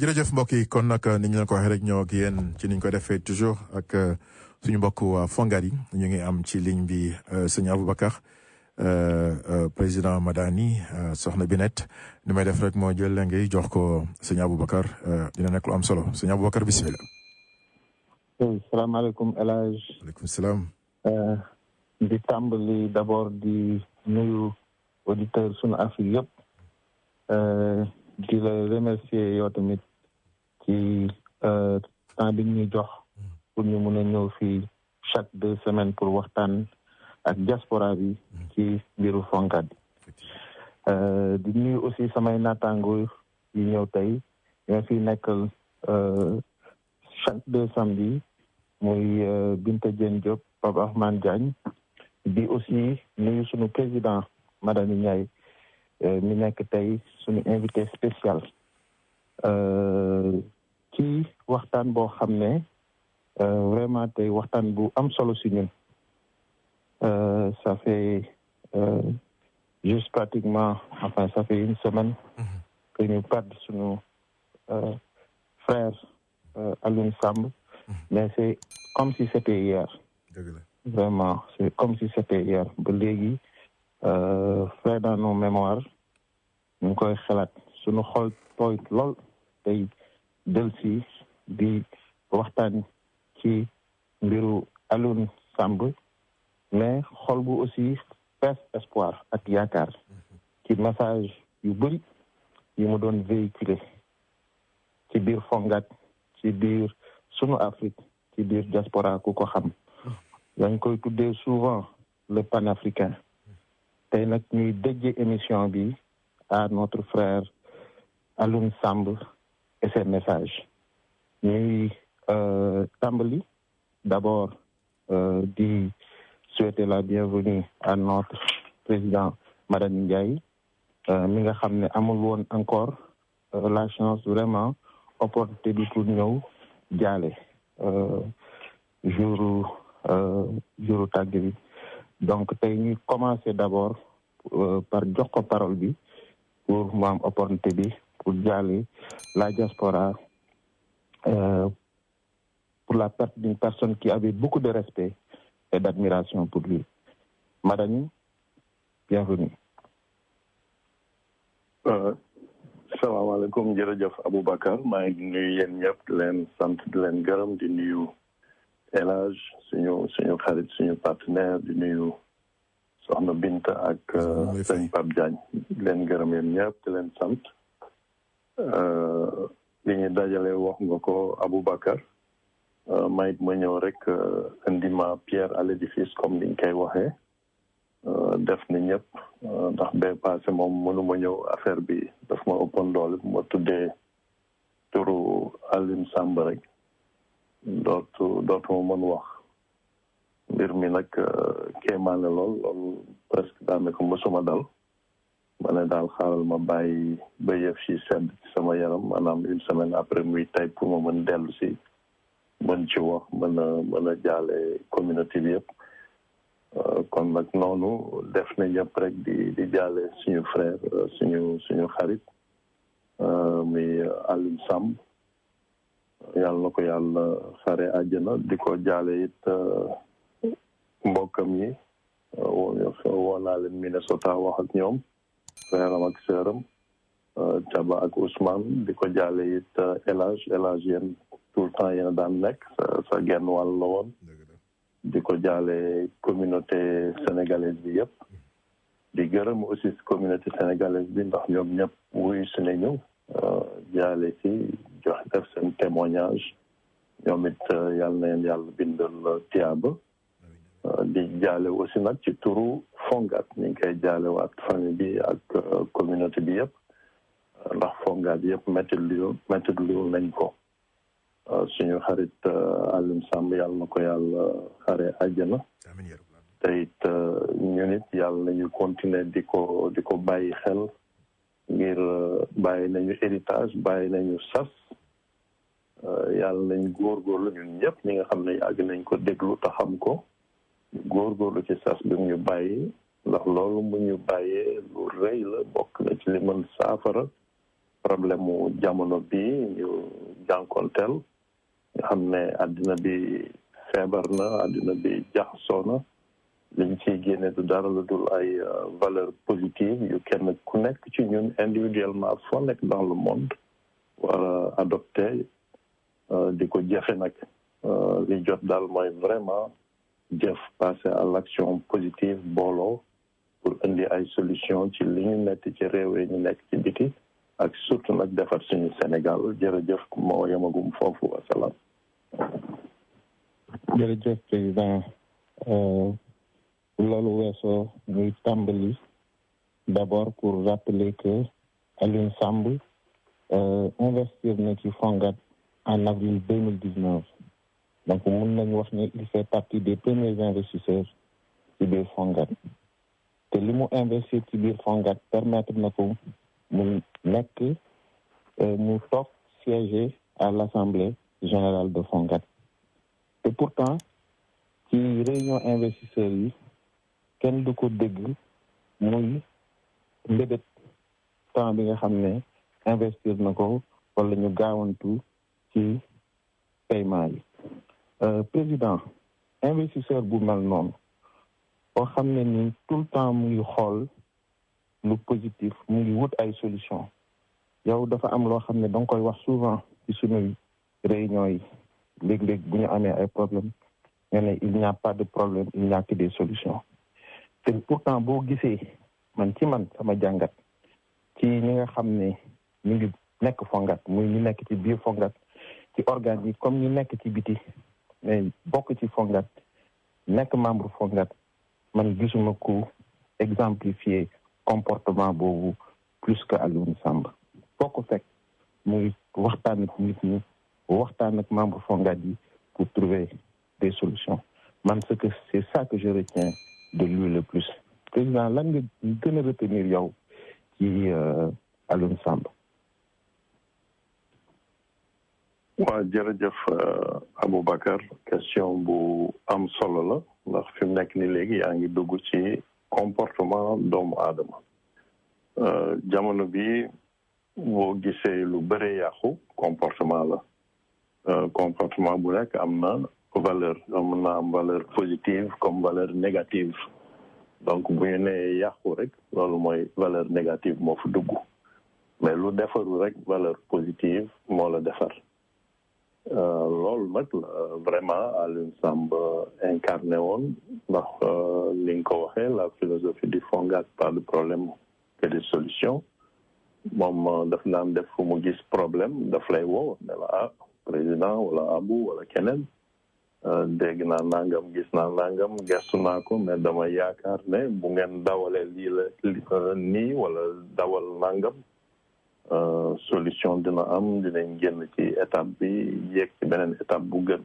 jërëjëf mbokk yi kon nag ni ñu leen ko waxee rek ñoo ak yéen ci niñ ko defee toujours ak suñu mbokk waa Fonguat yi ñu ngi am ci ligne bi sëñ Aboubacar président Madani soxna Binette ni may def rek moo jël la ngay jox ko sëñ Aboubacar dina nekk lu am solo sëñ Aboubacar bisimilah. salaamaaleykum El Hadj. waaleykum salaam. di tàmbali d'abord di nuyu auditeur sunu Afrique yëpp di la remercier yow tamit ci temps bi ñuy jox pour ñu mun a ñëw fii chaque 2 semaines pour waxtaan ak diaspora bi ci mbiru Fonguat di nuyu aussi samay naataango yi ñëw tey ñoo fi nekkal chaque 2 samedi muy Binta Diène Diop Pape Ahmane Diagne di aussi nuyu sunu président Madani Ndiaye mi nekk tey sunu invité spécial ci waxtaan boo xam ne vraiment tey waxtaan bu am solo si ñun ça fait juste pratiquement enfin ça fait 1 semaine que ñu perdre sunu frère Alioune Samb mais c'est comme si c'était hier vraiment c'est comme si c'était hier ba léegi frais dans nos mémoires ñu ngi koy xalaat suñu xol tooy lool tey del si di waxtaan ci mbiru Alioune Samb mais xol bu aussi fees espoir ak yaakaar ci message yu bëri yi mu doon véhiculer ci biir Fonguat ci biir sunu Afrique ci biir diaspora ku ko xam dañ koy tuddee souvent le panafricain tey nag ñuy déjee émission bi à notre frère Alioune Samb et ses messages ñuy tàmbali d'abord di souhaiter la bienvenue à notre président Madani Ndiaye mi nga xam ne amul woon encore la chance vraiment opportunité bi pour ñëw jaale jouru tàgg bi donc tey ñuy commencer d'abord par jox ko parole bi pour mu am opportunité bi pour jaale la diaspora pour la perte d'une personne qui avait beaucoup de respect et d'admiration pour lui. Madani, bienvenue. Salaamaaleykum jërëjëf Aboubacar maa ngi nuyu yéen ñëpp di leen sant di leen gërëm di nuyu El Hadj suñu xarit suñu partenaire di nuyu soxna Binta ak sëñ Pape Diagne di leen gërëm yéen ñëpp di leen sant li ñu dajale wax nga ko Aboubacar mayit ma ñëw rek indi ma pierre à l'édifice comme niñ koy waxee def ni ñëpp ndax bee passé moom mënuma ñëw affaire bi daf ma ëppoon doole bu ma tuddee turu Alioune Samb rek dootuma mën wax mbir mi nag kéemaane loolu presque daanaka mësuma dal ma ne daal xaaral ma bàyyi ba yëf si sedd ci sama yaram maanaam 1 semaine après muy tey pour ma mën dellu si mën ci wax mën a jaale communauté bi yëpp kon nag noonu def na ñëpp rek di jaale suñu frère suñu xarit muy Alioune Samb yàlla na ko yàlla xare àjjana di ko jaale it mbokkam yi woo naa leen Minnesota wax ak ñoom frère am ak sœuram Thiaba ak Ousmane di ko jaale it El Hadj yéen tout le temps yéen a daan nekk sa genn wàll la woon di ko jaale communauté sénégalaise bi yëpp di gërëm aussi communauté sénégalaise bi ndax ñoom ñëpp wuyu si nañu jaale si jox def seen témoignage ñoom it yàlla na leen yàlla bindal tiyaaba di jaale aussi nag ci turu Fonguat ñu ngi koy jaale waat famille bi ak communauté bi yëpp ndax Fonguat yëpp métti lu nañ ko suñu xarit Alioune Samb yàlla na ko yàlla xare àjjana te it ñun it yàlla nañu continuer di ko bàyyi xel ngir bàyyi nañu héritage bàyyi nañu sas yàlla nañ góorgóorlu ñun ñëpp ñi nga xam ne yàgg nañ ko déglu te xam ko góorgóorlu ci sas bi mu ñu bàyyi ndax loolu mu ñu bàyyee lu rëy la bokk na ci li mën saafara problème mu jamono bi ñu jànkonteel nga xam ne àddina bi feebar na àddina bi jaxasoo na liñ ciy génne du dara lu dul ay valeurs positives yu kenn ku nekk ci ñun individuellement foo nekk dans le monde war a adopté di ko jëfe nag li jot daal mooy vraiment jëf passer à l'action positive booloo pour indi ay solution ci li ñu nekk ci réew yi ñu nekk ci biti ak surtout nag defar suñu Sénégal jërëjëf moo yemagum foofu wasalaam. jërëjëf président loolu weesoo ñuy tàmbali d'abord pour rappeler que Alioune Samb investir na ci Fonguat en avril 2019 donc mun nañu wax ne il fait partie des premiers investisseurs ci biir Fonguat te li mu investir ci biir Fonguat permettre na ko mu nekk mu toog siéger à l'Assemblée générale de Fonguat et pourtant ci réunion investisseurs yi kenn du ko dégg muy mbébét temps bi nga xam ne investir na ko wala ñu gaawantu ci paiement yi président investisseur bu mel noonu boo xam ne ni tout le temps mu ngi xool lu positif mu ngi wut ay solution yow dafa am loo xam ne da nga koy wax souvent ci suñuy réunion yi léeg-léeg bu ñu amee ay problème nga ne il n'y a pas de problème il n'y a que des solutions te pourtant boo gisee man sama jàngat ci ñi nga xam ne ñu ngi nekk Fonguat muy ñu nekk ci biir Fonguat ci organes yi comme ñu nekk ci biti mais bokk ci Fonguat nekk membre Fonguat man gisuma ko exemplifier comportement boobu plus que Alioune Samb foo ko fekk muy waxtaan ak nit ñi waxtaan ak membre Fonguat yi pour trouver des solutions man c'est ça que je retiens de lui le plus président lan nga gën a retenir yow ci Alioune Samb. waaw jërëjëf Aboubacar question bu am solo la ndax fi mu nekk ni léegi yaa ngi dugg ci comportement doomu aadama jamono bi boo gisee lu bëre yàqu comportement la comportement bu nekk am na valeur mën na am valeur positive comme valeur négative donc bu ñu nee yàqu rek loolu mooy valeur négative moo fa dugg mais lu defaru rek valeur positive moo la defar loolu nag vraiment Alioune Samb incarné woon ndax li nga ko waxee la philosophie du Fonguat pas de problème que des solutions moom daf naan def fu mu gis problème daf lay woo ne la président wala Abou wala keneen dégg naa nangam gis naa nangam gestu naa ko mais dama yaakaar ne bu ngeen dawalee lii la nii wala dawal nangam solution dina am dinañ génn ci étape bi yéeg ci beneen étape bu gën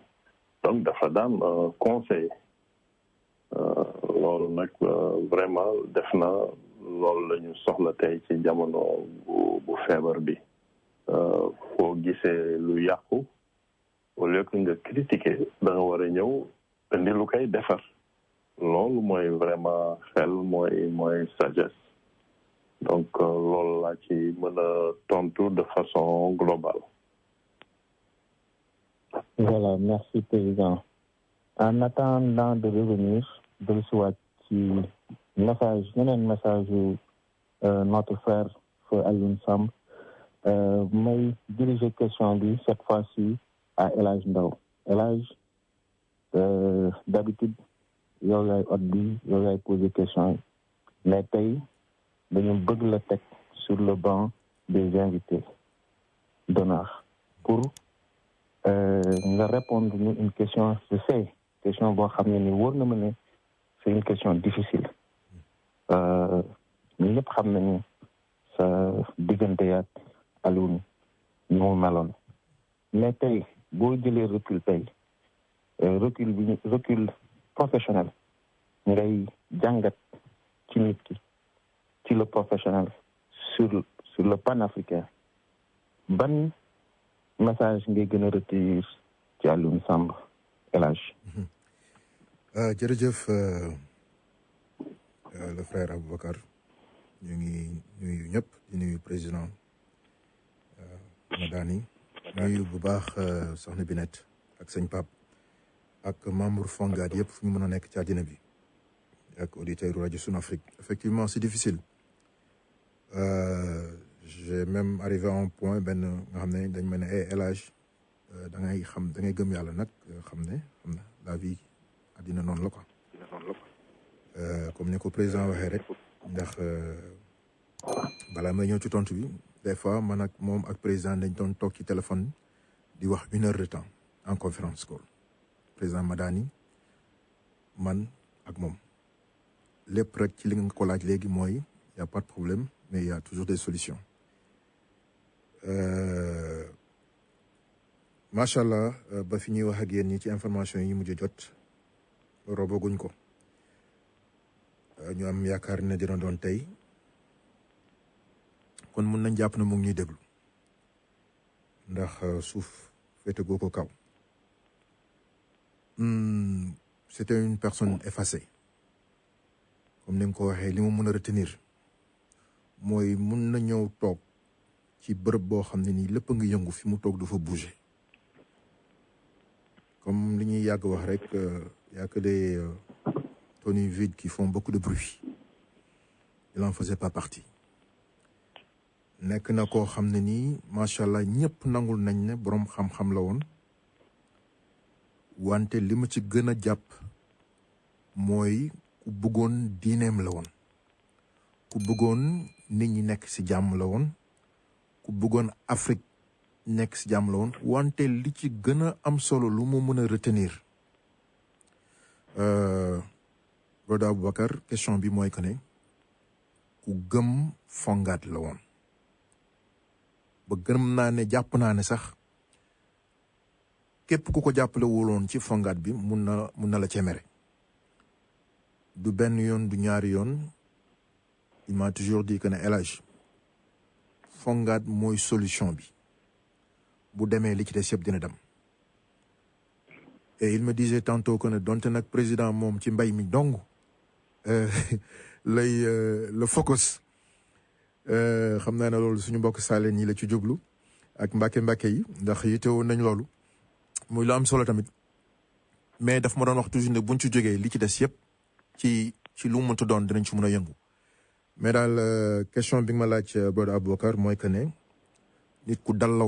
donc dafa daan conseiller loolu nag vraiment def na loolu la ñu soxla tey ci jamono bu feebar bi foo gisee lu yàqu au lieu que nga critiquer da nga war a ñëw indi lu koy defar loolu mooy vraiment xel mooy sagesse donc loolu laa ci mën a tontu de façon globale. Voilà, merci président. En attendant de revenir de soit ci yeneen message yu notre frère feu Alioune Samb may diriger question bi cette fois-ci à El Hadj Ndao El Hadj d'habitude yow yaay hôte bi yow yaay poser question yi mais tey dañu bëgg la teg sur le banc des invités d'honneur pour nga répondre ñu une question je sais question boo xam ne ni wóor na ma ne c'est une question difficile ñu ñëpp xam nañu sa diggante yaat Alioune ñu mu meloon mais tey boo jëlee recul tey recul professionnel ngay jàngat ci nit ki ci le professionnel sur le panafricain ban message ngay gën a retenir ci Alioune Samb El Hadj. jërëjëf le frère Aboubacar ñu ngi nuyu ñëpp di nuyu président Madani nuyu bu baax soxna Binette ak sëñ Pape ak membre Fongad yëpp fu ñu mën a nekk ci àddina bi ak auditeur rajo Sun Afrique. Effectivement c'est difficile j'ai même arrivé à un point benn nga xam ne dañ ma ne El Hadj da ngay gëm yàlla nag xam ne la vie àddina noonu la quoi comme ni ko président waxee rek ndax balaa may ñëw ci tontu bi des fois man ak moom ak président dañ doon toog ci téléphone di wax 1 heure de temps en conférence call président Madani man ak moom lépp rek ci li nga ko laaj léegi mooy y a pas de problème mais il y a toujours des solutions macha allah ba fi ñuy wax ak yéen ñi ci information yi mujj jot roboguñ ko ñu am yaakaar ne dina doon tey kon mun nañ jàpp na mu ngi ñuy déglu ndax suuf féete goo ko kaw c'était une personne effacée comme ni nga ko waxee li mu mën a retenir mooy mun na ñëw toog ci bërëb boo xam ne nii lépp a ngi yëngu fi mu toog du fa bouger comme li ñuy yàgg wax rek y a que des tonneaux vides qui font beaucoup de bruit il en faisait pas partie nekk na koo xam ne nii macha allah ñëpp nangul nañ ne boroom xam-xam la woon wante li ma ci gën a jàpp mooy ku bëggoon diineem la woon ku bëggoon nit ñi nekk ci jàmm la woon ku bëggoon Afrique nekk ci jàmm la woon wante li ci gën a am solo lu mu mën a retenir Broda Aboubacar question bi mooy que ne ku gëm Fongad la woon ba gëm naa ne jàpp naa ne sax képp ku ko jàppale wuloon ci Fongad bi mun na la cemere du benn yoon du ñaari yoon il m'a toujours dit que ne El Hadj Fongad mooy solution bi bu demee li ci des yëpp dina dem et il me disait tantôt que ne donte nag président moom ci mbay mi dong lay le focus xam naa ne loolu suñu mbokk Saalén ñi la ci jublu ak mbàkke yi ndax yittewoon nañ loolu muy lu am solo tamit mais daf ma doon wax toujours ne buñ ci jógee li ci des yëpp ci lu mu mënta doon dinañ ci mën a yëngu mais daal question bi nga ma laaj Broda Aboubacar mooy que ne nit ku dal la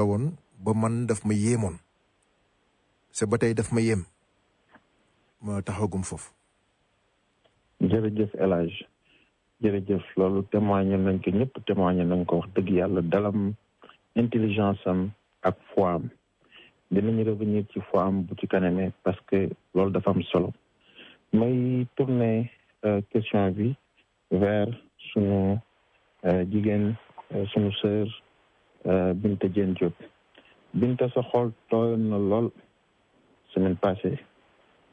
woon ba man daf ma yéemoon c'est ba tey daf ma yéem ma taxagum foofu. jërëjëf El Hadj jërëjëf loolu témoigné nañ ko ñëpp témoigné nañ ko wax dëgg yàlla dalam intelligence am ak foi am dinañu revenir ci foi am bu ci kanamee parce que loolu dafa am solo may tourner question bi vers sunu jigéen sunu sœur Binta Diène Diop Binta sa xol tooyoon na lool semaine passée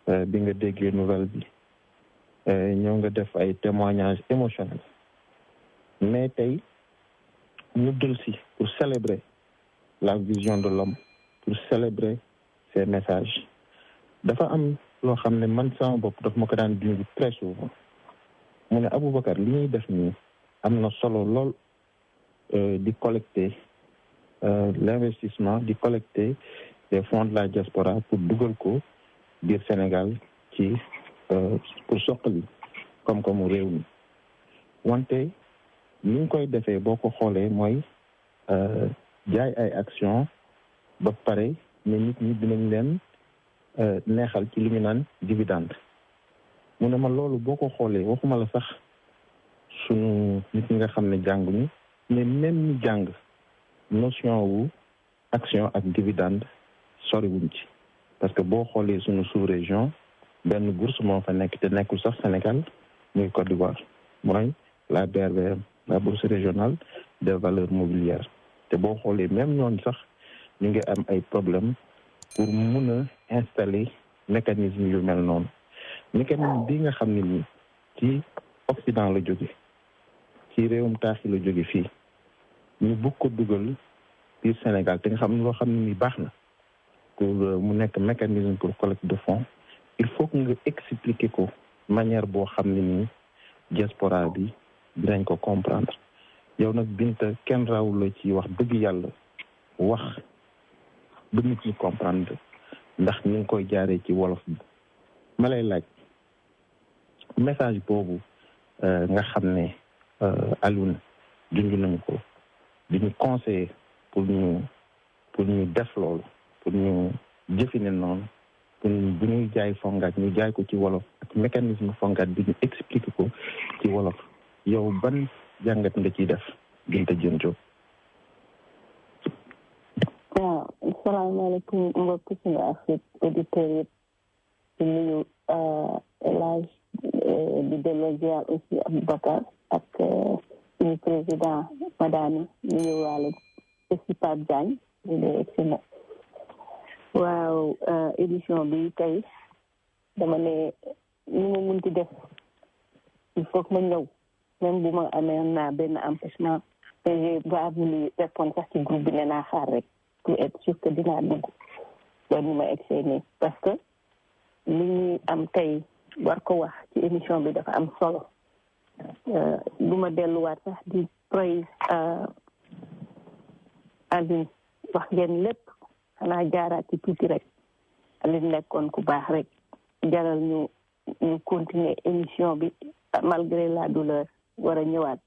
bi nga déggee nouvelle bi ñoo nga def ay témoignages émotionnels mais tey ñu dul si pour célébrer la vision de l'homme pour célébrer ses messages dafa am loo xam ne man sama bopp daf ma ko daan dund très souvent mu ne Aboubacar li ñuy def nii am na solo lool di collecter l'investissement di collecter des fonds de la diaspora pour dugal ko biir Sénégal ci pour soqali comme réew mi wante ni ñu koy defee boo ko xoolee mooy jaay ay action ba pare ne nit ñi dinañ leen neexal ci li ñu naan dividende mu ne ma loolu boo ko xoolee waxuma la sax sunu nit ñi nga xam ne jànguñu mais même ñu jàng notion wu action ak dividende soriwuñ ci parce que boo xoolee sunu sous-région benn bourse moo fa nekk te nekkul sax Sénégal muy Côte d'Ivoire mooy la BRVM la bourse régionale des valeurs mobilières te boo xoolee même ñooñu sax ñu ngi am ay problème pour mun a installer mécanisme yu mel noonu mécanisme bi nga xam ne nii ci Occident la jóge ci réewum taax yi la jóge fii ñu bëgg ko dugal biir Sénégal te nga xam ne loo xam ne nii baax na pour mu nekk mécanisme pour collecte de fonds il faut que nga expliquer ko manière boo xam ne nii diaspora bi dinañ ko comprendre yow nag Binta kenn raw la ci wax dëgg yàlla wax ba nit ñi comprendre ndax ñu ngi koy jaaree ci wolof bi ma lay laaj message boobu nga xam ne Alioune junj nañu ko di ñu conseiller pour ñu def loolu pour ñu jëfine noonu pour bu ñuy jaay fongaat ñu jaay ko ci wolof ak mécanisme fongaat bi ñu expliquer ko ci wolof yow ban jàngat nga ciy def Binta Diène Diop. waaw asalaamaaleykum mbokki suñu Afrique auditeurs yëpp di nuyu El Hadj di delloo ziar aussi Aboubacar ak suñu président Madani nuyu waale aussi Pape Diagne di nuyu excellent waaw édition bi tey dama ne ni ma munti def il faut que ma ñëw même bu ma amee naa benn empêchement te j'ai pas voulu répondre sax ci groupe bi ne naa xaar rek pour être sûr que dinaa dugg loolu ni ma egsee nii parce que li ñuy am tey war ko wax ci émission bi dafa am solo du ma delluwaat sax di praise Alioune wax ngeen lépp xanaa jaaraat ci tuuti rek Alioune nekkoon ku baax rek jaral ñu continuer émission bi malgré la douleur war a ñëwaat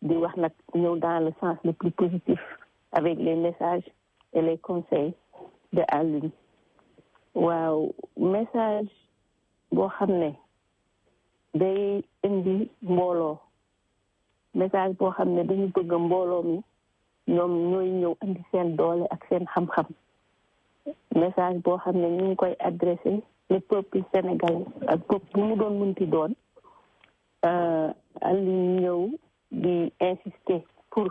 di wax nag ñëw dans le sens le plus positif avec les messages et les conseils de Alioune waaw message boo xam ne day indi mbooloo message boo xam ne dañu bëgg mbooloo mi ñoom ñooy ñëw indi seen doole ak seen xam-xam message boo xam ne ñu ngi koy adressé le peuple sénégalais ak peuple bu mu doon munti doon Alioune ñëw di insister pour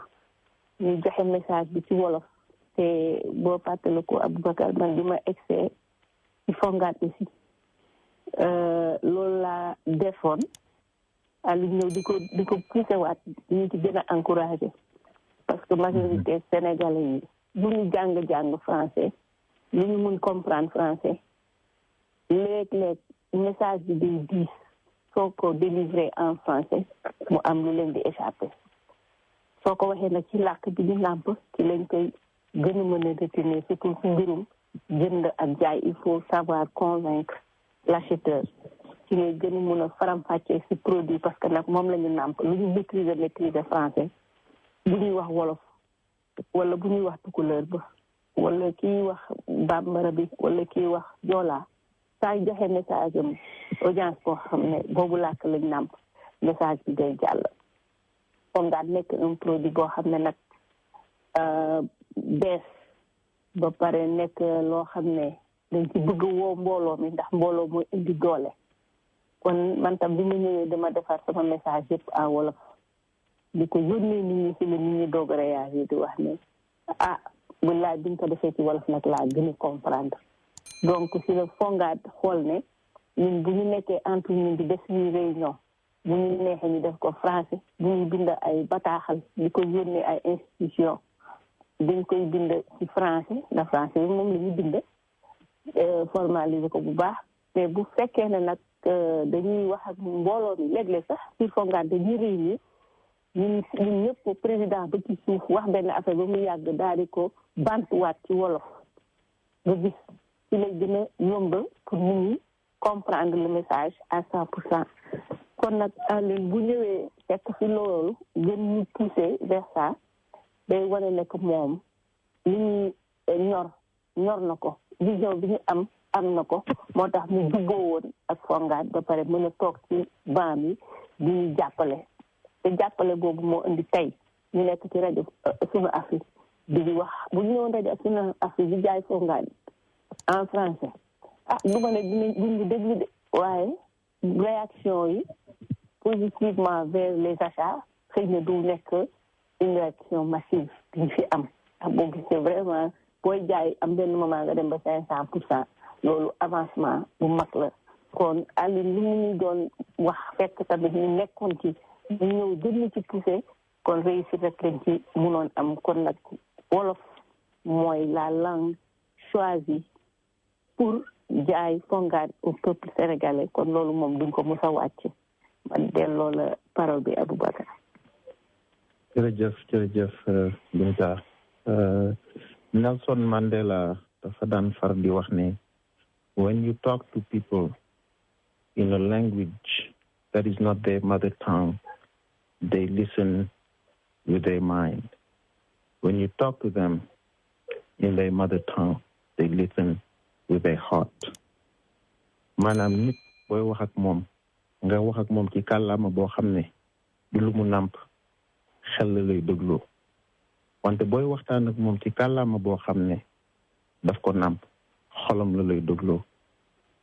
ñu joxe message bi ci wolof te boo fàttali ko Aboubacar man bi ma egsee ci fongaat aussi loolu laa defoon Alioune ñëw di ko poussé waat ñu ci gën a encouragé parce que majorité sénégalais yi bu ñu jàng français lu ñu mun comprendre français léeg-léeg message bi day diis soo ko délivrer en français mu am lu leen di échappé soo ko waxee nag ci làkk bi ñu nàmp ci lañ koy gën a mën a retenir surtout ci mbirum jënd ak jaay il faut savoir convaincre l'acheteur ci ngay gën a mën a faram-fàccee ci produit parce que nag moom la ñu nàmp lu ñu maîtriser français bu ñuy wax wolof wala bu ñuy wax tukulóor ba wala kiy wax bambara bi wala kiy wax joolaa saa joxe message am audience boo xam ne boobu làkk lañ nàmp message bi day jàll comme daal nekk un produit boo xam ne nag bees ba pare nekk loo xam ne dañ ci bëgg woo mbooloo mi ndax mbooloo mooy indi doole kon man tam bi ma ñëwee dama defar sama message yëpp en wolof di ko yónnee nit ñi si la nit ñi doog réagir di wax ne wallaay bi ñu ko defee ci wolof nag laa gën a comprendre donc si la fongaat xool ne ñun bu ñu nekkee entre ñun di def suñuy réunion bu ñu neexee ñu def ko français bu ñu bind ay bataaxal di ko yónnee ay institution dañ koy bind ci français ndax français bi moom la ñu bind formaliser ko bu baax mais bu fekkee ne nag dañuy wax ak mbooloo mi léeg-léeg sax ci fongaat dañuy réunir ñun ñëpp président ba ci suuf wax benn affaire ba mu yàgg daal di ko bantuwaat ci wolof nga gis ci lay gën a yomb pour nit ñi comprendre le message à 100%. kon nag Alioune bu ñëwee fekk fi loolu gën ñu pousser vers ça day wane ne que moom li ñuy ñor na ko vision bi ñu am na ko moo tax mu duggoo woon ak fongaat ba pare mën a toog ci banc bi di ñu jàppale te jàppale boobu moo indi tey ñu nekk ci rajo Sunu Afrique di wax bu ñu ñëwoon rajo Sunu Afrique di jaay fongaat en français du ma ne duñu déglu de waaye réaction yi positivement vers les achats xëy na du nekk une réaction massive bi ñu fi am boo gisee vraiment booy jaay am benn moment nga dem ba 500% loolu avancement bu mag la kon Alioune li mu ñu doon wax fekk tamit ñu nekkoon ci ñu ñëw gën ci poussé kon réussir rek lañ ci mënoon am kon nag wolof mooy la langue choisie pour jaay fongaat au peuple sénégalais kon loolu moom duñ ko mës a wàcc man delloo la parole bi Aboubacar. jërëjëf Binta. Nelson Mandela dafa daan far di wax ne when you talk to people in a language that is not their mother tongue, they listen with their mind. When you talk to them in their mother tongue, they listen with their heart. maanaam nit booy wax ak moom nga wax ak moom ci kàllaama boo xam ne du lu mu nàmp xel la lay dégloo wante booy waxtaan ak moom ci kàllaama boo xam ne daf ko nàmp xolam la lay dégloo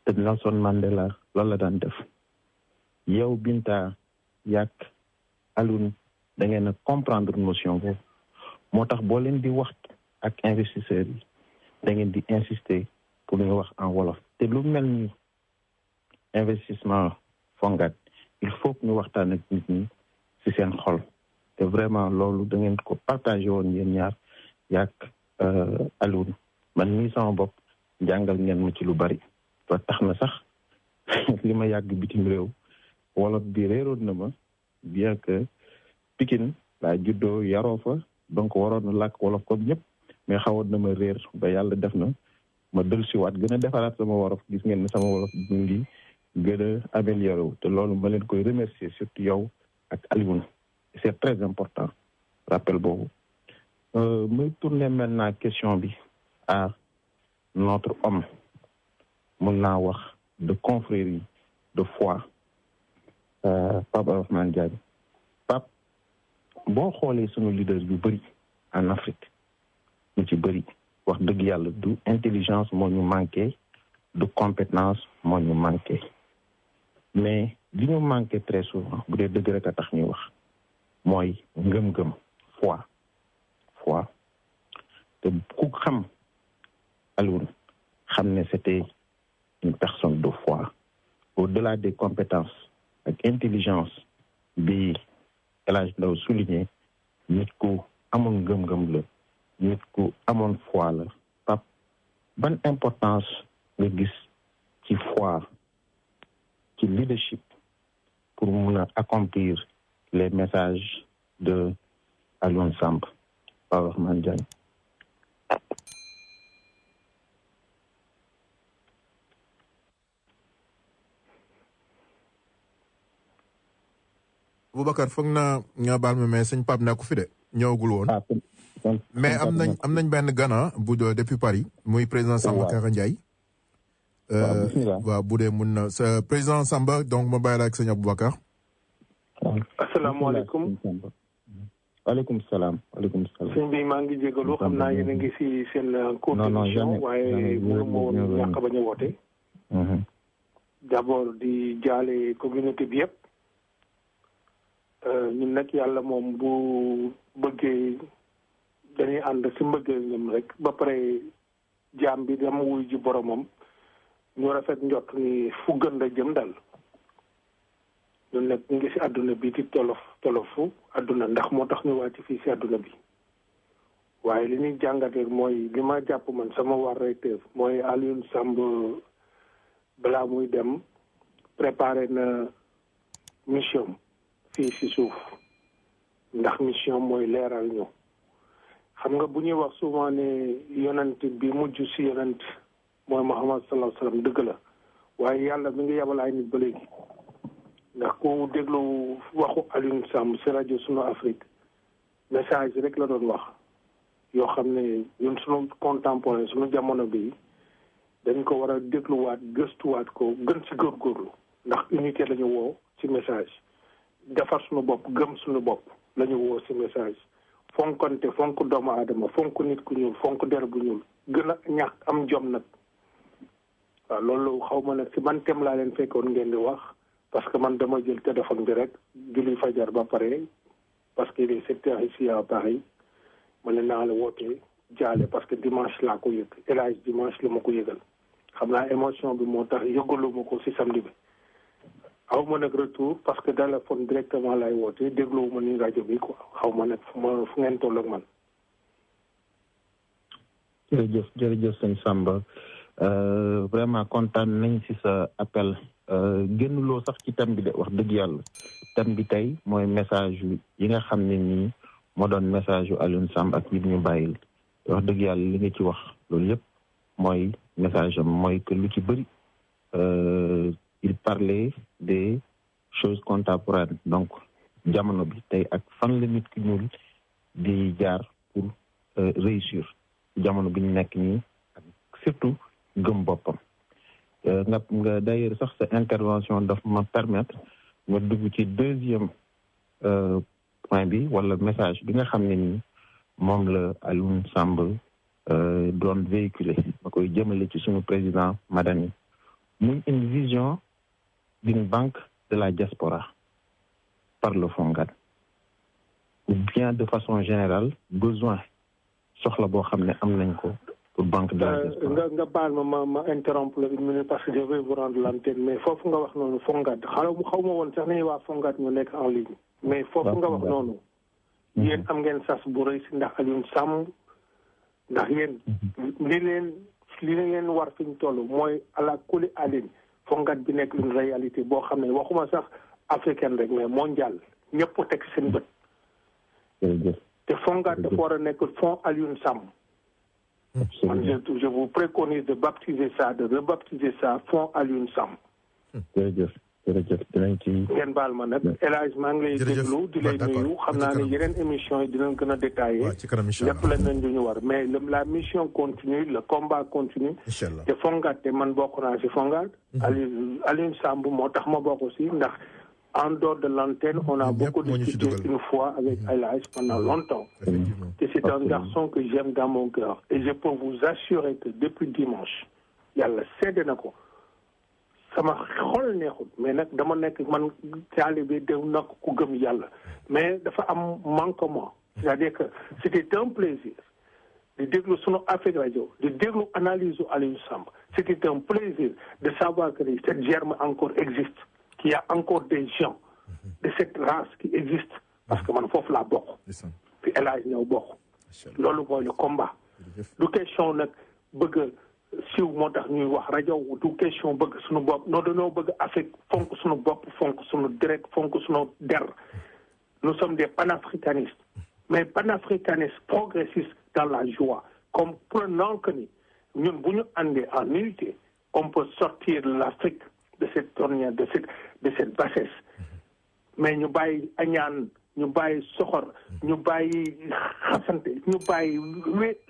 te Nelson Mandela loolu la daan def yow Binta yàq Alioune da ngeen a comprendre notion boobu moo tax boo leen di wax ak investisseurs yi da ngeen di insister pour ñu wax en wolof te lu mel ni investissement Fonguat il faut que ñu waxtaan ak nit ñi ci seen xol te vraiment loolu da ngeen ko partagé woon yéen ñaar yàq Alioune man mii sama bopp jàngal ngeen ma ci lu bari ba tax na sax li ma yàgg bitim réew wolof bi réeroon na ma bien que Pikine laa juddoo yaroo fa donc waroon na làkk wolof comme ñëpp mais xawoon na ma réer ba yàlla def na ma dellusiwaat gën a defaraat sama wolof gis ngeen ne sama wolof mu ngi gën a amélioré wu te loolu ma leen koy remercier surtout yow ak Alioune c'est très important rappel boobu muy tourner maintenant question bi à notre homme mun naa wax de confrérie de foi Pape Abdourahmane Diagne Pape boo xoolee sunu leader yu bëri en Afrique ñu ci bëri wax dëgg yàlla du intelligence moo ñu manqué du compétence moo ñu manqué mais li ñu manqué très souvent bu dee dëgg rek a tax ñuy wax mooy ngëm-ngëm foi te ku xam Alioune xam ne c'était une personne de foi au-delà des compétences ak intelligence bi El Hadj Ndao souligné nit ku amoon ngëm-ngëm la nit ku amoon foi la Pape ban importance nga gis ci foi ci leadership pour mun a accomplir les messages de Alioune Samb Pape Abdourahmane Diagne. Boubacar foog naa nga baal ma mais sëñ Pape nekku fi de ñëwagul woon. mais am nañ benn gana bu depuis Paris muy président Samba Kara Ndiaye. waaw bu dee mun na sa président Samba donc ma bàyyi la ak sëñ Aboubacar. asalaamaaleykum. waaleykum salaam. sëñ bi maa ngi jégalu xam naa yéen a ngi si seen contribution waaye mënu ma woon ñàkk bañ a woote. d'abord di jaale communauté bi yëpp. ñun nag yàlla moom bu bëggee dañuy ànd si mbëggeel ñoom rek ba pare jaam bi dama wuy ji boromam ñu rafet njot ni fu gën la jëm dal ñun nag ñu ngi si àdduna bi di tolofu àdduna ndax moo tax ñu wàcc fii si àdduna bi waaye li ñuy jàngatee mooy li ma jàpp man sama war recteur mooy Alioune Samb balaa muy dem préparé na mission fii si suuf ndax mission mooy leeral ñu xam nga bu ñuy wax souvent ne yonent bi mujj si yonent mooy Muhammad sallallahu alayhi wa sallam dëgg la waaye yàlla mi ngi yabal ay nit ba léegi ndax ku déglu waxu Alioune Samb si rajo sunu Afrique message rek la doon wax yoo xam ne ñun sunu contemporain sunu jamono bi dañ ko war a dégluwaat gëstuwaat ko gën si góorgóorlu ndax unité la ñu woo ci message defar suñu bopp gëm suñu bopp la ñu woo ci message fonkante fonk doomu aadama fonk nit ku ñuul fonk der bu ñuul gën a ñàkk am jom nag waaw loolu xaw ma nag ci ban thème laa leen fekkoon ngeen di wax parce que man dama jël téléphone bi rek julli fajar ba pare parce que il est 7 heures ici à Paris ma ne naa la woote jaale parce que dimanche laa ko yëg élage dimanche la ma ko yëgal xam naa émotion bi moo tax yëgalu ma ko ci samedi bi xaw ma nag retour parce que téléphone directement lay woote dégluwu ma ni rajo bi quoi xaw ma nag fu ngeen toll ak man. jërëjëf sëñ Samba vraiment kontaan nañ ci sa appel génnuloo sax ci thème bi de wax dëgg yàlla thème bi tey mooy message yi nga xam ne nii moo doon message yu Alioune Samb ak yi ñu bàyyil wax dëgg yàlla li nga ci wax loolu yëpp mooy message am mooy que lu ci bëri il parlait des choses contemporaines donc jamono bi tey ak fan la nit ki ñuul di jaar pour réussir jamono bi ñu nekk nii ak surtout gëm boppam nga d'ailleurs sax sa intervention daf ma permettre nga dugg ci deuxième point bi wala message bi nga xam ne nii moom la Alioune Samb doon véhiculer ma koy jëmale ci suñu président Madani muy une vision d'une banque de la diaspora par le FONGAD ou bien de façon générale besoin soxla boo xam ne am nañ ko pour banque de la diaspora. nga baal ma interrompre la une minute parce que je vais vous rendre l'antenne mais foofu nga wax noonu FONGAD xaw ma woon sax nañu waa FONGAD ñu nekk en ligne mais foofu nga wax noonu yéen am ngeen sas bu rëy si ndax Alioune Samb ndax yéen li leen war fi ñu toll mooy ala kuli alin FONGAD bi nekk une réalité boo xam ne waxuma sax africaine rek mais mondial ñëpp teg seen bët te FONGAD dafa war a nekk fonds Alioune Samb man je vous préconise de baptiser ça de rebaptiser ça fonds Alioune Samb jërëjëf dinañ ci ngeen baal ma nag El Hadj maa ngi lay déglu di lay nuyu xam naa ne yeneen émission yi dinañ gën a détaillé lépp lañ leen du ñu war mais la mission continue le combat continue te FONGAD te man bokk naa si FONGAD Alioune Samb moo tax ma bokk aussi ndax en dehors de l'antenne on a beaucoup discuté une fois avec El Hadj pendant longtemps et c'est un garçon que j'aime dans mon cœur et je peux vous assurer que depuis dimanche yàlla seede na ko sama xol neexul mais nag dama nekk man taalibe dew nag ku gëm yàlla mais dafa am manquement c'est-à-dire que c'était un plaisir de déglu sunu Afrique Radio de déglu analyse u Alioune Samb c'était un plaisir de savoir que cette germe encore existe qu'il y a encore des gens de cette race qui existe parce que man foofu laa bokk fi El Hadj ñëw bokk loolu mooy le combat du question nag bëgg siw moo tax ñuy wax rajo du question bëgg suñu bopp non dañoo bëgg Afrique fonk suñu bopp fonk suñu deret fonk suñu der nous sommes des panafricanistes mais panafricanistes progressistes dans la joie comme prenant que ni ñun bu ñu àndee en unité on peut sortir l'Afrique de cette tournière de cette bassesse mais ñu bàyyi añaan ñu bàyyi soxor ñu bàyyi xasante ñu bàyyi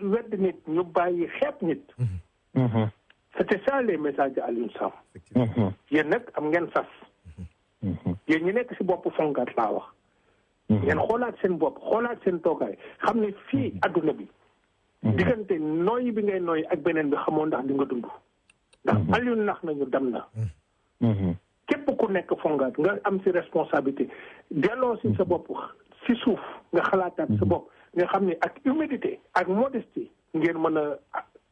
wedd nit ñu bàyyi xeeb nit c'était ça les messages de Alioune Samb yéen nag am ngeen sas yéen ñi nekk si bopp FONGAD laa wax ngeen xoolaat seen bopp xoolaat seen toogaay xam ne fii adduna bi diggante nooyi bi ngay nooyi ak beneen bi xamoo ndax di nga dund ndax Alioune nax nañu dem na képp ku nekk FONGAD nga am si responsabilité delloo si sa bopp si suuf nga xalaataat sa bopp nga xam ne ak humilité ak modestie ngeen mën a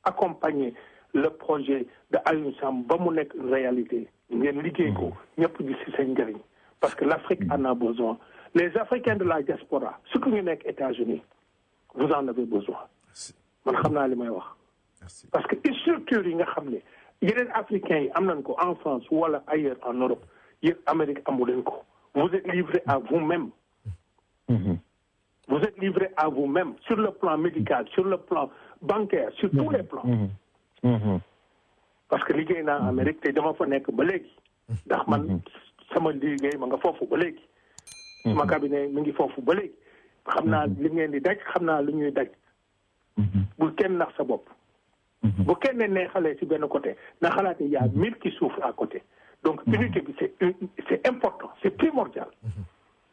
accompagner le projet de Alioune Samb ba mu nekk une réalité ngeen liggéey ko ñëpp di si seen njëriñ parce que l'Afrique en a besoin les Africains de la diaspora surtout ñu nekk États-Unis vous en avez besoin man xam naa li may wax parce que structure yi nga xam ne yeneen africains yi am nañ ko en France wala ailleurs en Europe yéen Amérique amu leen ko vous êtes livré à vous-même vous êtes livré à vous-même sur le plan médical sur le plan bancaire sur tous les plans parce que liggéey naa Amérique te dama fa nekk ba léegi ndax man sama liggéey ma nga foofu ba léegi sama cabinet mi ngi foofu ba léegi xam naa li ngeen di daj xam naa lu ñuy daj bul kenn nax sa bopp bu kenn neexalee si benn côté na xalaat y a 1000 qui souffrent à côté donc unité bi c'est important c'est primordial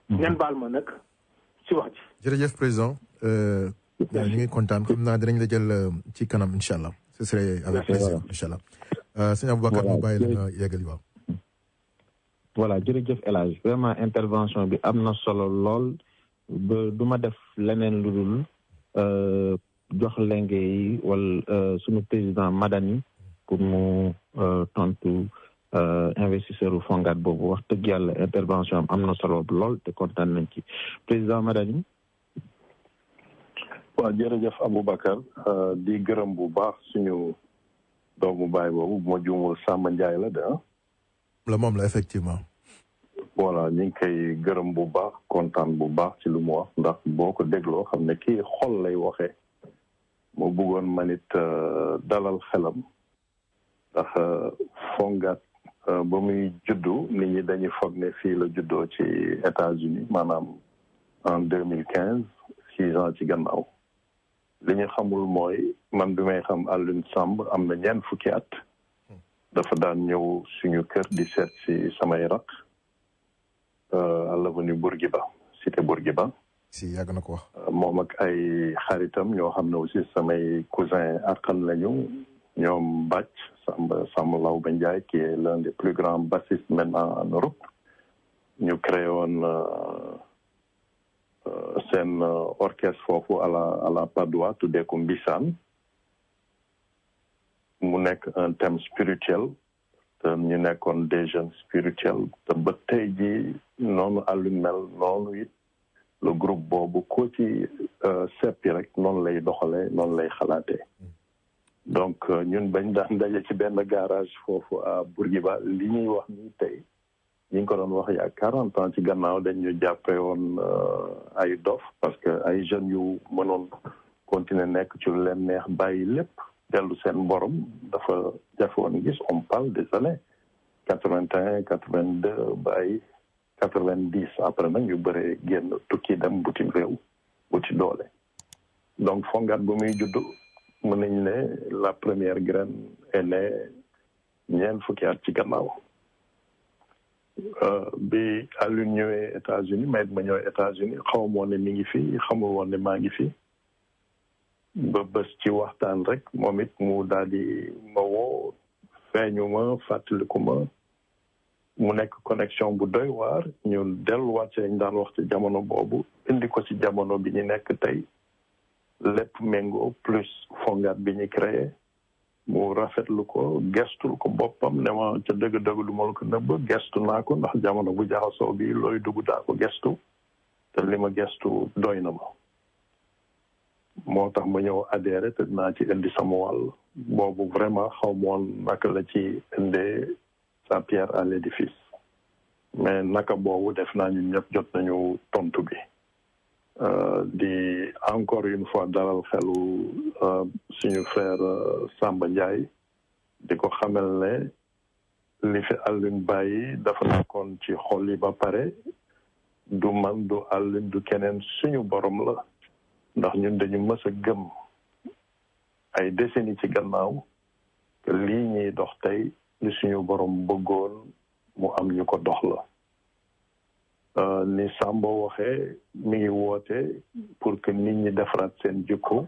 ngeen baal ma nag si wax ji jërëjëf président ñu ngi kontaan xam naa dinañ la jël ci kanam incha allah ce serait avec plaisir incha allah sëñ Aboubacar mu bàyyi la nga yeggali waaw voilà jërëjëf El Hadj vraiment intervention bi am na solo lool ba du ma def leneen lu dul jox lenge yi wala sunu président Madani pour mu tontu investisseur u FONGAD boobu wax dëgg yàlla intervention am na solo lool te kontaan nañ ci président Madani. waaw jërëjëf Aboubacar di gërëm bu baax suñu doomu baay boobu moo juumul Samba Ndiaye la de la moom la effectivement. voilà ñu ngi koy gërëm bu baax kontaan bu baax ci lu mu wax ndax boo ko dégloo xam ne kii xol lay waxee mu bëggoon manit dalal xelam ndax Fonguat ba muy juddu nit ñi dañuy foog ne fii la juddoo ci États-Unis maanaam en 2015 6 ans ci gannaaw li ñu xamul mooy man bi may xam Alioune Samb am na ñeent fukki at dafa daan ñëw suñu kër di seet si samay rak à l'avenue Bourguiba cité Bourguiba si yàgg na ko wax moom ak ay xaritam ñoo xam ne aussi samay cousin àqan lañu ñoom Bàcc Samba Lawbe Ndiaye qui est l'un des plus grands bassistes maintenant en Europe ñu créé woon seen orchestre foofu à la Padoua tuddee ko Mbissane mu nekk un thème spirituel te ñu nekkoon des jeunes spirituels te ba tey ji noonu Alioune mel noonu it le groupe boobu ko ci seppi rek noonu lay doxalee noonu lay xalaatee donc ñun bañ daan daje ci benn garage foofu à Bourguiba li ñuy wax nii tey ñu ngi ko doon wax yaa 40 ans ci gannaaw dañ ñu jàppee woon ay dof parce que ay jeunes yu mënoon continuer nekk ci lu leen neex bàyyi lépp dellu seen borom dafa jafe woon gis on parle des années 81 82 ba ay 90 après nag ñu bëree génn tukki dem butim réew buti doole donc Fonguat bu muy judd mën nañu ne la première graine est née ñeent fukki at ci gannaaw bi Alioune ñëwee États-Unis ma ñëwee États-Unis xaw ma woon ne mi ngi fi xamul woon ne maa ngi fi ba bés ci waxtaan rek moom it mu daal di ma woo feeñu ma fàttaliku ma mu nekk connexion bu doy waar ñu delluwaat ci lañ daan wax ci jamono boobu indi ko ci jamono bi ñu nekk tey lépp méngoo plus Fonguat bi ñu créé mu rafetlu ko gestul ko boppam ne ma ca dëgg-dëgg du ma la ko nëbb gestu naa ko ndax jamono bu jaxasoo bi looy dugg daa ko gestu te li ma gestu doy na ma moo tax ma ñëw adhéré te dinaa ci indi sama wàll boobu vraiment xaw ma woon naka la ci indee sa pierre à l'édifice mais naka boobu def naa ñun ñëpp jot nañu tontu bi di encore une fois dalal xelu suñu frère Samba Ndiaye di ko xamal ne li fi Alioune bàyyi dafa nekkoon ci xol yi ba pare du man du Alioune du keneen suñu borom la ndax ñun dañu mës a gëm ay décennies ci gannaaw que lii ñuy dox tey li suñu borom bëggoon mu am ñu ko dox la ni Samba waxee mi ngi woote pour que nit ñi defaraat seen jikko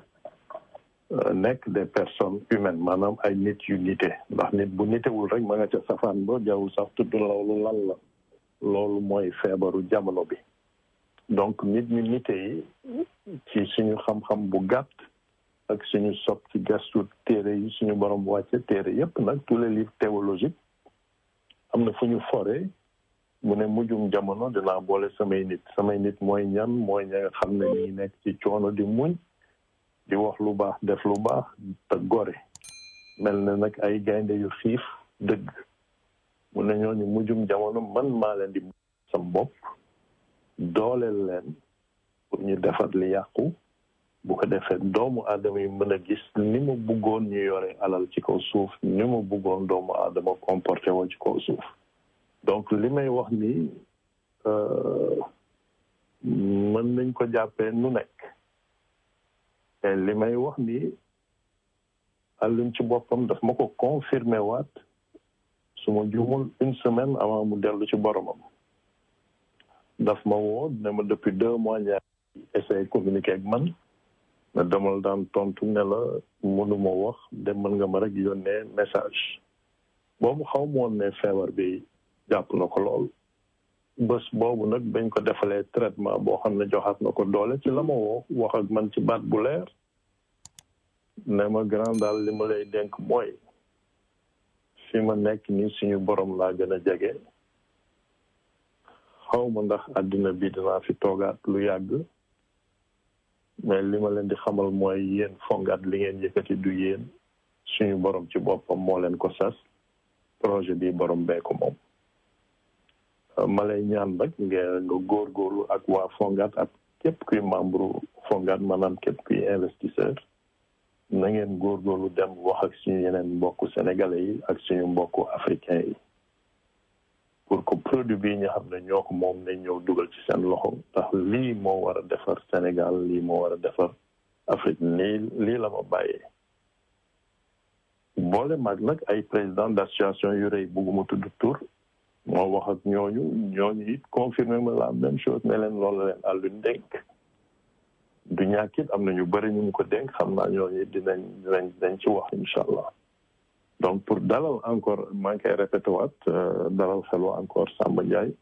nekk des personnes humaines maanaam ay nit yu nite ndax nit bu nitewul rek ma nga ca safaan ba jaww sax tudd loolu lan la loolu mooy feebaru jamono bi donc nit ñu nite yi ci suñu xam-xam bu gàtt ak suñu sob ci gestu téere yi suñu borom wàcce téere yépp nag tous les livres théologiques am na fu ñu foree mu ne mujjum jamono dinaa boole samay nit mooy ñan mooy ña nga xam ne ñi nekk ci coono di muñ di wax lu baax def lu baax te gore mel na nag ay gaynde yu xiif dëgg mu ne ñooñu mujjum jamono man maa leen di sam bopp dooleel leen pour ñu defar li yàqu bu ko defee doomu aadama yi mën a gis ni ma bëggoon ñu yore alal ci kaw suuf ni ma bëggoon doomu aadama comporté woo ci kaw suuf donc li may wax ni mën nañ ko jàppee nu nekk te li may wax ni Alioune ci boppam daf ma ko confirmé waat su ma juumul une semaine avant mu dellu ci boromam daf ma woo ne ma depuis 2 mois ñaar essayé communiquer ak man mais demal daan tontu ne la mënuma wax de mën nga ma rek yónnee message boobu xaw ma woon ne feebar bi jàpp na ko lool bés boobu nag bañ ko defalee traitement boo xam ne joxaat na ko doole ci la ma woo wax ak man ci baat bu leer ne ma grand daal li ma lay dénk mooy fi ma nekk nii suñu borom laa gën a jege xaw ma ndax àddina bi dinaa fi toogaat lu yàgg mais li ma leen di xamal mooy yéen Fonguat li ngeen yëkkati du yéen suñu borom ci boppam moo leen ko sas projet bi borom bee ko moom ma lay ñaan rek nga góorgóorlu ak waa Fonguat ak képp kuy membre Fonguat maanaam képp kuy investisseur na ngeen góorgóorlu dem wax ak suñu yeneen mbokku sénégalais yi ak suñu mbokku africain yi pour que produit bii ñu xam ne ñoo ko moom nañ ñëw dugal ci seen loxo ndax lii moo war a defar Sénégal lii moo war a defar Afrique lii la ma bàyyee boole mag nag ay président d'association yu rëy bugguma tudd tur moo wax ak ñooñu it confirmé ma la même chose ne leen loolu leen àlluñ dénk du ñàkk it am na ñu bëri ñu ko dénk xam naa ñooñu it dinañ ci wax incha allah donc pour dalal encore maa ngi koy répété waat dalal xelu encore Samba Ndiaye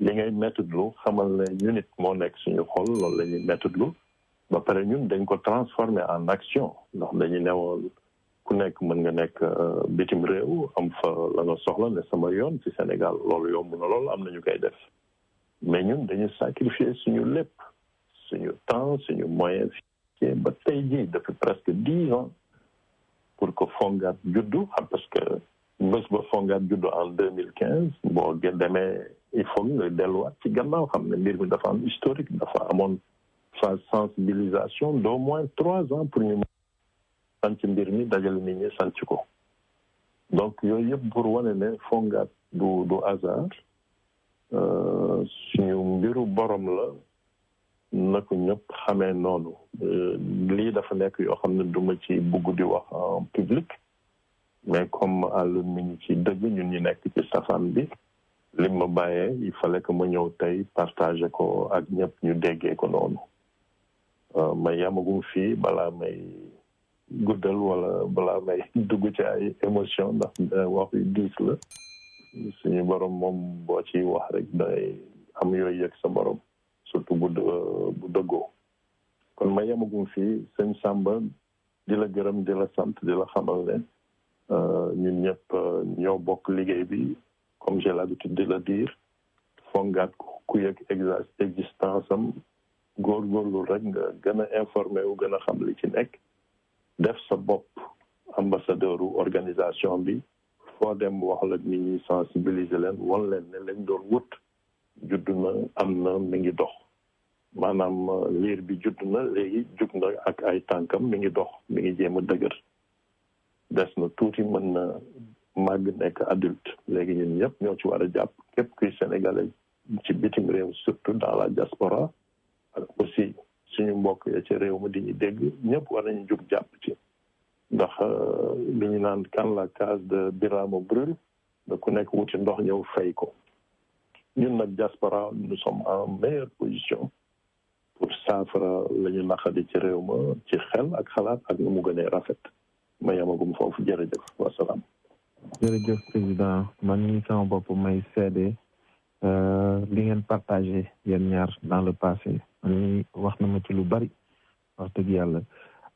li ngay méttudlu xamal ne ñu nit moo nekk suñu xol loolu la ñuy méttudlu ba pare ñun dañ ko transformer en action ndax dañu newoon ku nekk mën nga nekk bitim réew am fa la nga soxla ne sama yoon ci Sénégal loolu yomb na loolu am na ñu koy def mais ñun dañu sacrifier suñu lépp suñu temps suñu moyen ba tey jii depuis presque 10 ans pour que Fonguat juddu parce que bés ba Fonguat juddu en 2015 boo demee il faut nga delluwaat ci gannaaw xam ne mbir mi dafa am historique dafa amoon phase sensibilisation d'au moins 3 ans pour ñu sanc mbir mi dajale nit ñi sanc ko donc yooyu yëpp pour wane ne Fonguat du hasard suñu mbiru borom la na ko ñëpp xamee noonu lii dafa nekk yoo xam ne duma ci bugg di wax en public mais comme àll mi ngi ci dëgg ñun ñu nekk ci safaan bi li ma bàyyee il fallait que ma ñëw tey partager ko ak ñëpp ñu déggee ko noonu ma yamagum fii balaa may guddal wala balaa may dugg ci ay émotion ndax wax yu diis la suñu borom moom boo ci wax rek day am yooyu yëg sa borom surtout bu dëggoo kon ma yemagum fii sëñ Samba di la gërëm di la sant di la xamal ne ñun ñëpp ñoo bokk liggéey bi comme j'ai l'habitude de le dire Fonguat ku yëg existence am góorgóorlu rek nga gën a informé wu gën a xam li ci nekk def sa bopp ambassadeur u organisation bi foo dem wax la nit ñi sensibiliser leen wan leen ne lañ doon wut judd na am na mi ngi dox maanaam liir bi judd na léegi jug na ak ay tànkam mi ngi dox mi ngi jéem a dëgër des na tuuti mën na màgg nekk adulte léegi ñun ñëpp ñoo ci war a jàpp képp kuy sénégalais ci bitim réew surtout dans la diaspora ak aussi suñu mbokk ya ci réew mi di ñu dégg ñëpp war nañu jug jàpp ci ndax li ñu naan quand la case de Birama brûle da ku nekk wuti ndox ñëw fay ko ñun nag diaspora nous sommes en meilleure position pour saafara la ñu naqadi ci réew ma ci xel ak xalaat ak nu mu gënee rafet ma yamagum foofu jërëjëf wasalaam. jërëjëf président man mii sama bopp may seede li ngeen partagé yéen ñaar dans le passé man mii wax na ma ci lu bari wax dëgg yàlla.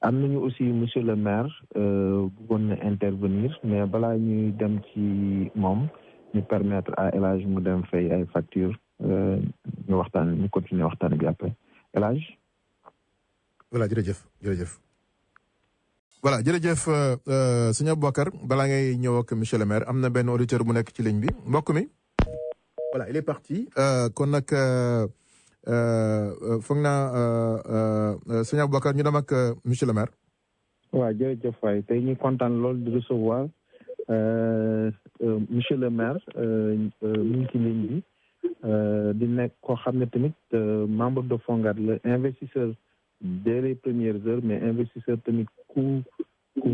am nañu aussi monsieur le maire bëggoon na intervenir mais balaa ñuy dem ci moom ñu permettre à El Hadj mu dem fay ay facture ñu waxtaan ñu continuer waxtaan bi après El Hadj. voilà jërëjëf voilà jërëjëf sëñ Aboubacar balaa ngay ñëw ak monsieur le maire am na benn auditeur bu nekk ci ligne bi mbokk mi voilà il est parti kon nag foog naa sëñ Aboubacar ñu dem ak monsieur le maire. waaw jërëjëf waay tey ñu kontaan lool di recevoir monsieur le maire mu ngi ci ligne bi di nekk koo xam ne tamit membre de Fonguat la investisseur dès les premières heures mais investisseur tamit ku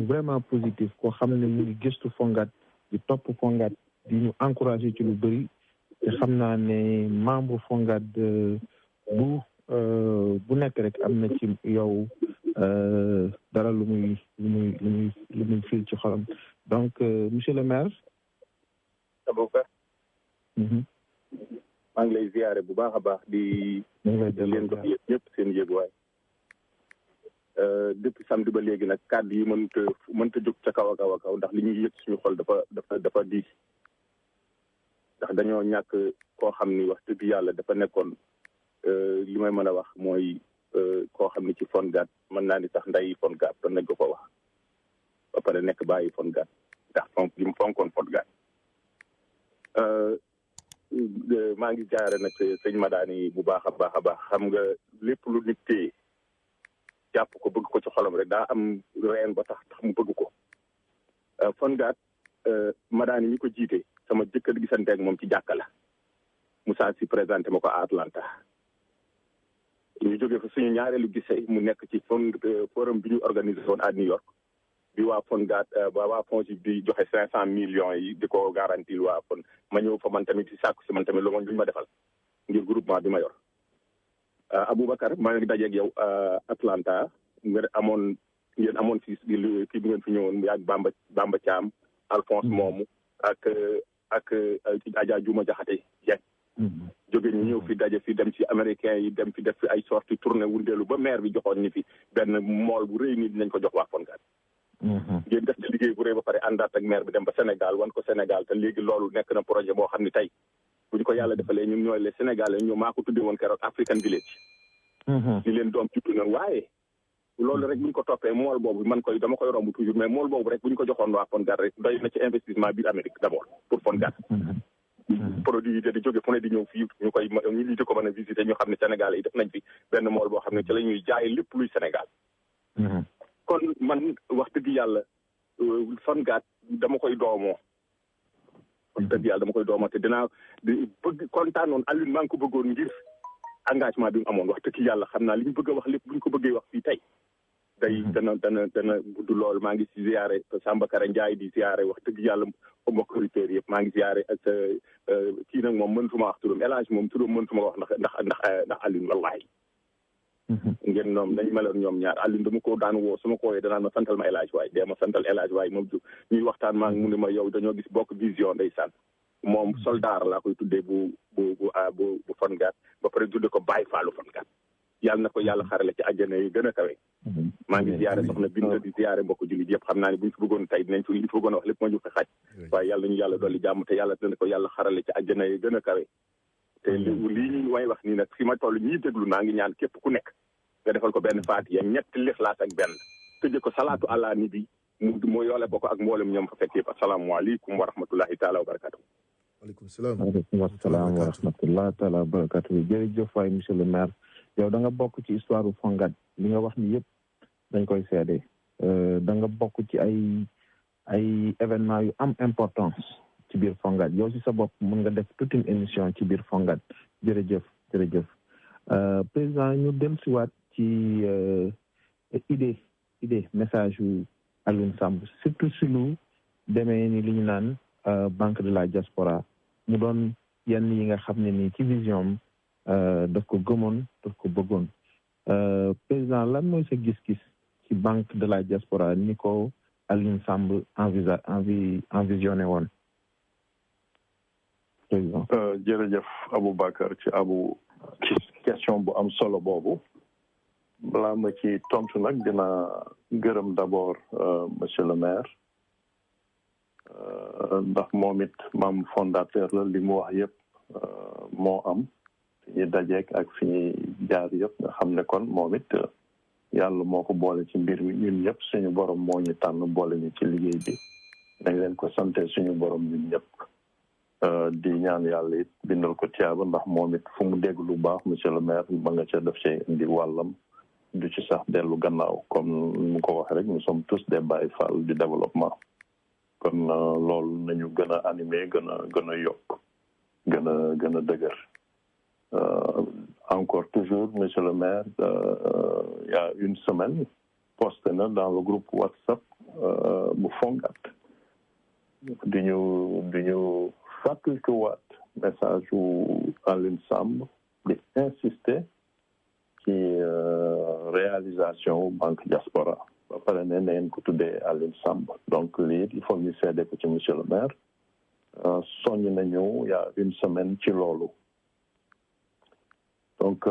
vraiment positif koo xam ne mu ngi gëstu Fonguat di topp Fonguat di ñu encouragé ci lu bëri te xam naa ne membre Fonguat bu nekk rek am na ci yow dara lu muy fil ci xolam donc monsieur le maire. Aboubacar. maa ngi lay ziare bu baax a baax di. leen ko ñëpp seen yëguwaay. depuis samedi ba léegi nag kàddu yi mënta jóg ca kaw a kaw a kaw ndax li ñuy yëg suñu xol dafa diis ndax dañoo ñàkk koo xam ni wax dëgg yàlla dafa nekkoon li may mën a wax mooy koo xam ni ci Fonguat mën naa ni sax nday Fonguat doon nañ ko wax ba pare nekk bàyyi Fonguat ndax li mu fonkoon Fonguat maa ngi jaare nag sëñ Madani bu baax a baax a baax xam nga lépp lu nit téye jàpp ko bëgg ko ci xolam rek daa am reen ba tax mu bëgg ko Fonguat Madani mi ko jiite sama jëkkër gisante ak moom ci jàkka la Moussa si présenté ma ko à Atlanta ñu jógee fa suñu ñaareelu gisee mu nekk ci forum bi ñu organisé woon à New York bi waa Fonguat waa FONGIP bi joxe 500 millions yi di ko garantir waa Fon ma ñëw fa man tamit si sàkku si man tamit lu ñu ma defal ngir groupement bi ma yor Aboubacar maa ngi dajeeg yow Atlanta ngeen amoon fii kii bi ngeen fi ñëwoon yaag Bamba Thiam Alphonse moomu ak Adja Juma Jaxate jeeg jóge ñu ñëw fi daje fi dem ci américain yi dem fi def fi ay sortie tournée wundeelu ba maire bi joxoon ni fi benn mool bu rëy ni dinañ ko jox waa Fonguat ngeen def ci liggéey bu rëy ba pare àndaat ak maire bi dem ba Sénégal wan ko Sénégal te léegi loolu nekk na projet boo xam ne tey bu ñu ko yàlla defalee ñun ñooy les Sénégalais ñoo maa ko tuddee woon keroog African Village li leen doom juddu na waaye loolu rek bu ñu ko toppee mool boobu dama koy romb toujours mais mool boobu rek bu ñu ko joxoon waa Fonguat rek doy na ci investissement biir Amérique d'abord pour Fonguat produit yi di jóge fu ne di ñëw fii ñu di ko mën a visiter ñu xam ne Sénégal yi def nañ fi benn mool boo xam ne ci la ñuy jaay lépp luy Sénégal kon man wax dëgg yàlla Fonguat dama koy doomoo wax dëgg yàlla dama koy doomoo te dinaa bëgg kontaanoon Alioune maa ngi ko bëggoon ngir engagement bi mu amoon wax dëgg yàlla xam naa li ñu bëgg a wax lépp bu ñu ko bëggee wax fii tey dana gudd lool maa ngi si ziare Samba Kara Ndiaye di ziare wax dëgg yàlla mbokk auditeurs yëpp maa ngi ziare ak kii nag moom mënutuma wax turam El Hadj moom turam mënutuma wax ndax Alioune wallahi ngeen ñoom dañ meloon ñoom ñaar Alioune dama ko daan woo su ma ko wooyee danaan ma santal ma El Hadj waay dee ma santal El Hadj waay moom ñuy waxtaan maa ngi mu ne ma yow dañoo gis bokk vision ndeysaan moom soldaar laa koy tuddee bu Fonguat ba pare tudde ko Baye Fallou Fonguat yàlla na ko yàlla xarale ci àjjana yi gën a kawe maa ngi ziyaare soxna Binta di ziyaare mbokk jullit yëpp xam naa ne buñ fi bëggoon tey dinañ fi bëggoon a wax lépp ma ñu fi xaj waaye yàlla ñu yàlla dolli jàmm te yàlla dina ko yàlla xarale ci àjjana yi gën a kawe te lii ñu may wax nii nag fi ma toll ñii déglu naa ngi ñaan képp ku nekk nga defal ko benn faatiya ñetti lixlaas ak benn tëje ko salaatu ala nabi mu yoole ko ak mboolem ñoom fa fekk yëpp asalaamaaleykum wa rahmatullahi taala wa barakatuh waaleykum salaam wa rahmatullahi taala wa barakatuh jërëjëf waay monsieur le maire yow da nga bokk ci histoire bu Fonguat li nga wax ni yëpp dañ koy seede da nga bokk ci ay événement yu am importance ci biir Fonguat yow si sa bopp mën nga def toute une émission ci biir Fonguat jërëjëf président ñu dem si waat ci idée message yu Alioune Samb surtout si lu demee ni li ñu naan banque de la diaspora mu doon yenn yi nga xam ne nii ci vision daf ko gëmoon daf ko bëggoon président lan mooy sa gis-gis ci banque de la diaspora ni ko Alioune Samb envisionné woon président jërëjëf Aboubacar ci question bu am solo boobu balaa ma ci tontu nag dina gërëm d'abord monsieur le maire ndax moom it membre fondateur la li mu wax yëpp moo am fi ñuy dajeek ak fi ñuy jaar yëpp nga xam ne kon moom it yàlla moo ko boole ci mbir mi ñun ñëpp suñu borom moo ñu tànn boole ñu ci liggéey bi dañ leen ko sante suñu borom ñun ñëpp di ñaan yàlla it bindal ko tiyaaba ndax moom it fu mu dégg lu baax monsieur le maire ba nga ca def ci indi wàllam du ci sax dellu gannaaw comme mu ko wax rek nous sommes tous des Baye Fall du développement kon loolu nañu gën a animé gën a yokk gën a dëgër encore toujours monsieur le maire il y a une semaine posté na dans le groupe WhatsApp bu Fonguat du ñu fàttali ko waat message wu Alioune Samb di insister ci réalisation banque diaspora ba pare ne na ngeen ko tuddee Alioune Samb donc lii il faut ñu seede ko ci monsieur le maire soññ nañu il y a une semaine ci loolu donc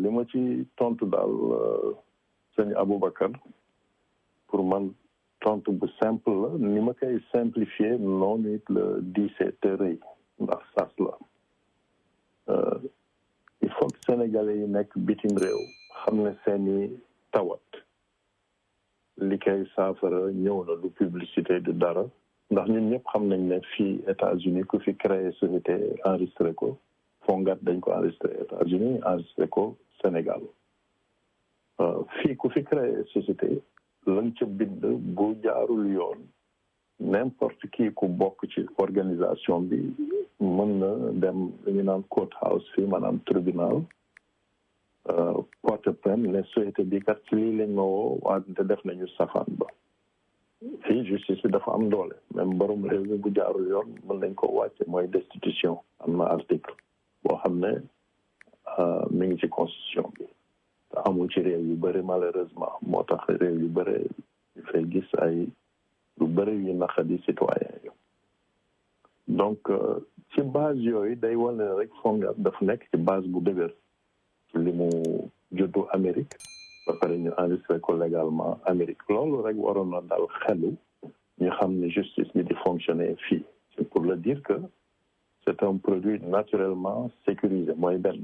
li ma ci tontu daal sëñ Aboubacar pour man tontu bu simple la ni ma koy simplifier noonu it la diisee te rëy ndax sas la il faut que sénégalais yi nekk bitim réew xam ne seeni tawat li koy saafara ñëw na du publicité du dara ndax ñun ñëpp xam nañ ne fii États-Unis ku fi créé société enregistré ko Fonguat dañ ko enregistré États-Unis enregistré ko Sénégal fii ku fi créé société lañ ca bind bu jaarul yoon n'importe qui ku bokk ci organisation bi mën na dem li ñu naan court house fii maanaam tribunal porte plainte ne société bi kat ci lii lañ ma woo wante def nañu safaan ba fii justice bi dafa am doole même borom réew mi bu jaarul yoon mën nañ ko wàcce mooy destitution am na article boo xam ne mi ngi ci constitution bi te amul ci réew yu bëri malheureusement moo tax réew yu bëri yu fay gis ay lu bëri yu naqadi citoyen yu donc ci base yooyu day wane rek Fonguat dafa nekk ci base bu dëgër ci li mu juddu Amérique ba pare ñu enregistré ko légalement Amérique loolu rek waroon na dal xelu ñu xam ne justice bi di fonctionner fii c'est pour le dire que c'est un produit naturellement sécurisé mooy benn